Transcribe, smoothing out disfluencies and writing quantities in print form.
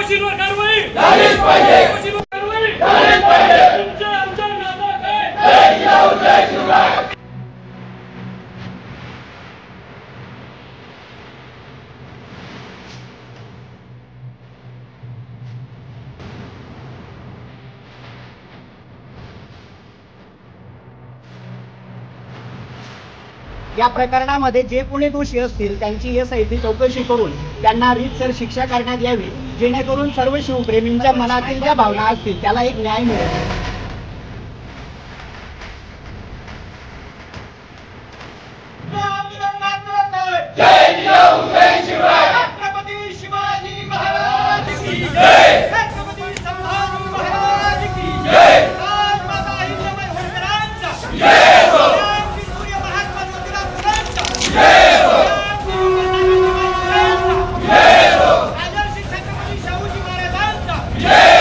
दोषींवर कारवाई झालीच पाहिजे. दोषींवर कारवाई झालीच पाहिजे. तुमच्या आमच्या नादात आहे. जय जिजाऊ जय शिवराय. या प्रकरणामध्ये जे कोणी दोषी असतील त्यांची SIT चौकशी करून त्यांना रीतसर शिक्षा करण्यात यावी, जेणेकरून सर्व शिवप्रेमींच्या मनातील ज्या भावना असतील त्याला एक न्याय मिळेल. जय जिजाऊ जय शिवराय. छत्रपती शिवाजी महाराज की जय. छत्रपती संभाजी महाराज की जय. राजमाता हिंदुमाई होळकरांचा जय हो. रामजी सूर्य महात्मा ज्योतिराव फुलेंचा जय हो. रामजी महात्मा फुलेंचा जय हो. राजर्षी छत्रपती शाहूजी महाराजांचा जय